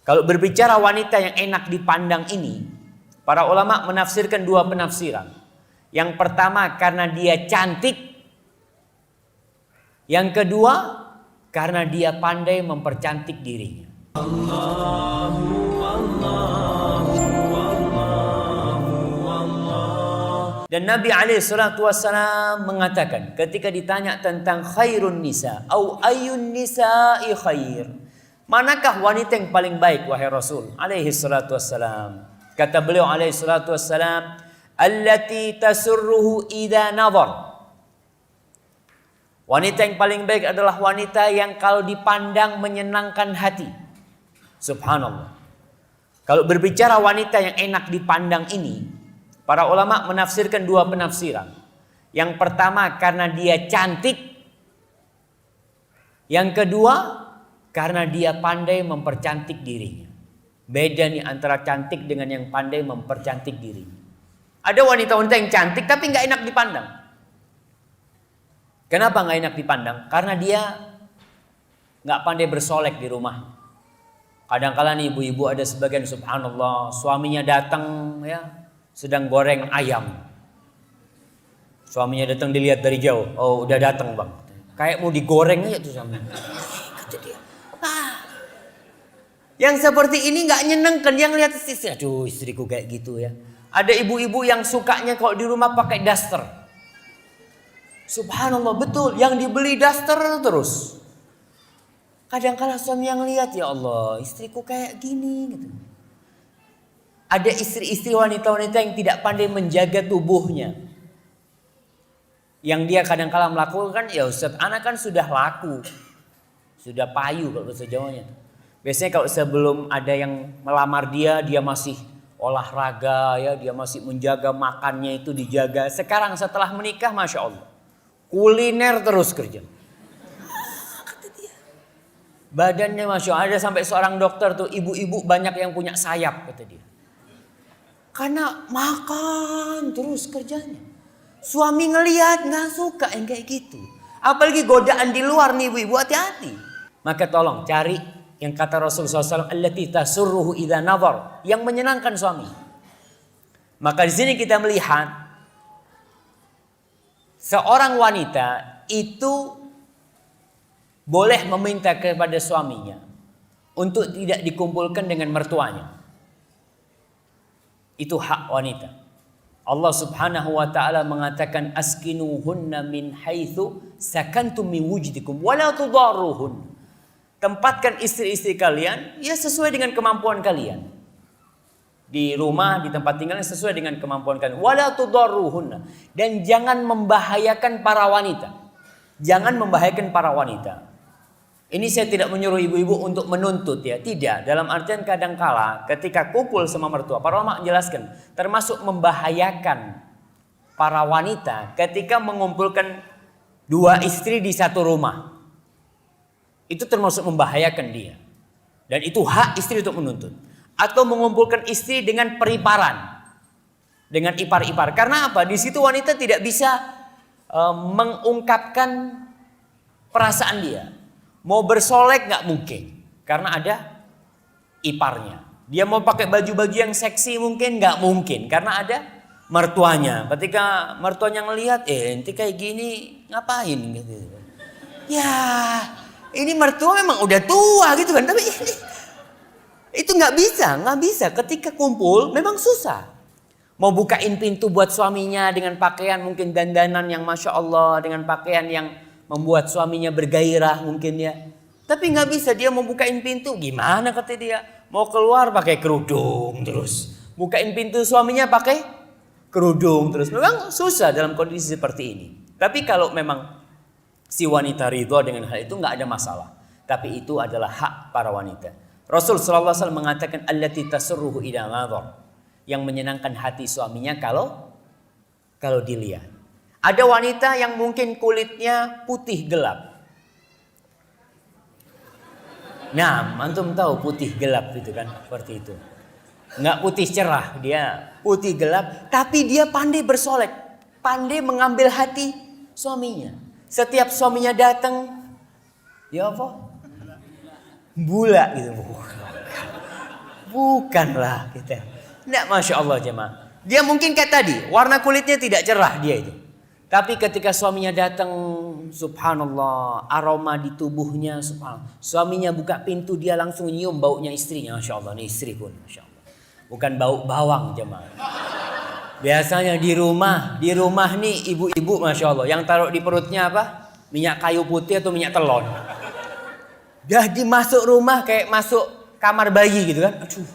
Kalau berbicara wanita yang enak dipandang ini, para ulama menafsirkan dua penafsiran. Yang pertama karena dia cantik. Yang kedua karena dia pandai mempercantik dirinya. Dan Nabi SAW mengatakan ketika ditanya tentang khairun nisa au ayun nisa'i khair, manakah wanita yang paling baik wahai Rasul SAW? Kata beliau SAW, allati tasurruhu idza nazar. Wanita yang paling baik adalah wanita yang kalau dipandang menyenangkan hati. Subhanallah. Kalau berbicara wanita yang enak dipandang ini, para ulama menafsirkan dua penafsiran. Yang pertama karena dia cantik. Yang kedua karena dia pandai mempercantik dirinya. Beda nih antara cantik dengan yang pandai mempercantik dirinya. Ada wanita-wanita yang cantik tapi nggak enak dipandang. Kenapa nggak enak dipandang? Karena dia nggak pandai bersolek di rumah. Kadang-kala nih ibu-ibu ada sebagian subhanallah suaminya datang ya sedang goreng ayam. Suaminya datang dilihat dari jauh. Oh udah datang bang. Kayak mau digoreng aja tuh suaminya. Kata dia. Yang seperti ini nggak nyenengkan. Yang lihat istri, aduh istriku kayak gitu ya. Ada ibu-ibu yang sukanya kalau di rumah pakai daster. Subhanallah betul. Yang dibeli daster terus. Kadang-kala suami yang lihat ya Allah istriku kayak gini gitu. Ada istri-istri wanita-wanita yang tidak pandai menjaga tubuhnya. Yang dia kadang-kala melakukan, ya Ustaz, anak kan sudah laku. Sudah payu kalau bahasa Jawanya. Biasanya kalau sebelum ada yang melamar dia, dia masih olahraga, ya, dia masih menjaga makannya itu dijaga. Sekarang setelah menikah, Masya Allah, kuliner terus kerja. Kata dia. Badannya Masya Allah, ada sampai seorang dokter tuh, ibu-ibu banyak yang punya sayap, kata dia. Karena makan terus kerjanya. Suami ngelihat nggak suka yang kayak gitu. Apalagi godaan di luar nih ibu-ibu, hati-hati. Maka tolong cari yang kata Rasulullah SAW, allati tasurruhu idza nazar, yang menyenangkan suami. Maka di sini kita melihat seorang wanita itu boleh meminta kepada suaminya untuk tidak dikumpulkan dengan mertuanya. Itu hak wanita. Allah Subhanahu wa taala mengatakan askinuhunna min haitsu sakantum min wujdikum wa la tudarruhun. Tempatkan istri-istri kalian ya sesuai dengan kemampuan kalian. Di rumah, di tempat tinggal sesuai dengan kemampuan kalian. Wa la tudarruhunna. Dan jangan membahayakan para wanita. Jangan membahayakan para wanita. Ini saya tidak menyuruh ibu-ibu untuk menuntut ya, tidak. Dalam artian kadangkala ketika kumpul sama mertua, para ulama menjelaskan termasuk membahayakan para wanita ketika mengumpulkan dua istri di satu rumah. Itu termasuk membahayakan dia. Dan itu hak istri untuk menuntut. Atau mengumpulkan istri dengan periparan. Dengan ipar-ipar. Karena apa? Di situ wanita tidak bisa mengungkapkan perasaan dia. Mau bersolek nggak mungkin, karena ada iparnya. Dia mau pakai baju-baju yang seksi mungkin nggak mungkin, karena ada mertuanya. Ketika mertuanya ngelihat, ente kayak gini ngapain gitu. Ya, ini mertua memang udah tua gitu kan, tapi itu nggak bisa. Ketika kumpul memang susah. Mau bukain pintu buat suaminya dengan pakaian mungkin dandanan yang Masya Allah, dengan pakaian yang membuat suaminya bergairah mungkin ya. Tapi nggak bisa, dia mau bukain pintu. Gimana kata dia? Mau keluar pakai kerudung terus. Bukain pintu suaminya pakai kerudung terus. Memang susah dalam kondisi seperti ini. Tapi kalau memang si wanita ridho dengan hal itu nggak ada masalah. Tapi itu adalah hak para wanita. Rasul SAW mengatakan allati tasurruhu idza nazar. Yang menyenangkan hati suaminya kalau dilihat. Ada wanita yang mungkin kulitnya putih gelap. Nah, antum tahu putih gelap itu kan, seperti itu. Nggak putih cerah, dia putih gelap, tapi dia pandai bersolek, pandai mengambil hati suaminya. Setiap suaminya datang, ya apa? Bula gitu. Bukanlah kita. Tidak, Masya Allah jemaah. Dia mungkin kayak tadi, warna kulitnya tidak cerah dia itu. Tapi ketika suaminya datang, subhanallah, aroma di tubuhnya, subhanallah. Suaminya buka pintu, dia langsung nyium baunya istrinya. Masya Allah, ini istri pun, Masya Allah. Bukan bau bawang jemaah. Biasanya di rumah nih ibu-ibu Masya Allah. Yang taruh di perutnya apa? Minyak kayu putih atau minyak telon. Jadi masuk rumah kayak masuk kamar bayi gitu kan. Aduh.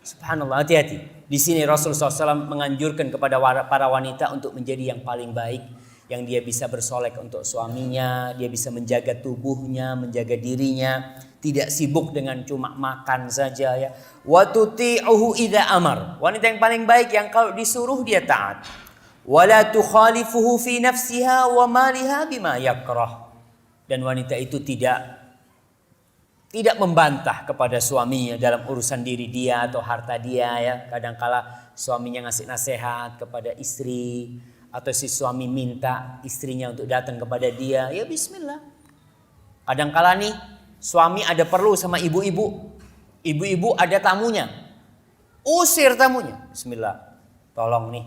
Subhanallah, hati-hati. Di sini Rasulullah SAW menganjurkan kepada para wanita untuk menjadi yang paling baik, yang dia bisa bersolek untuk suaminya, dia bisa menjaga tubuhnya, menjaga dirinya, tidak sibuk dengan cuma makan saja ya. Wa tuti'uhu idza amar. Wanita yang paling baik yang kalau disuruh dia taat. Wala tukhalifuhu fi nafsiha wa maliha bima yakrah. Dan wanita itu tidak membantah kepada suaminya dalam urusan diri dia atau harta dia ya. Kadangkala suaminya ngasih nasihat kepada istri atau si suami minta istrinya untuk datang kepada dia, ya bismillah. Kadangkala nih suami ada perlu sama ibu-ibu. Ibu-ibu ada tamunya. Usir tamunya. Bismillah. Tolong nih.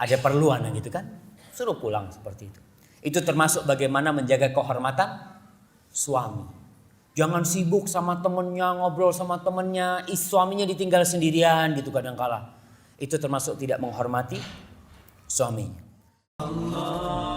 Ada perluan gitu kan? Suruh pulang seperti itu. Itu termasuk bagaimana menjaga kehormatan suami. Jangan sibuk sama temennya, ngobrol sama temennya, suaminya ditinggal sendirian gitu kadangkala. Itu termasuk tidak menghormati suaminya. Allah.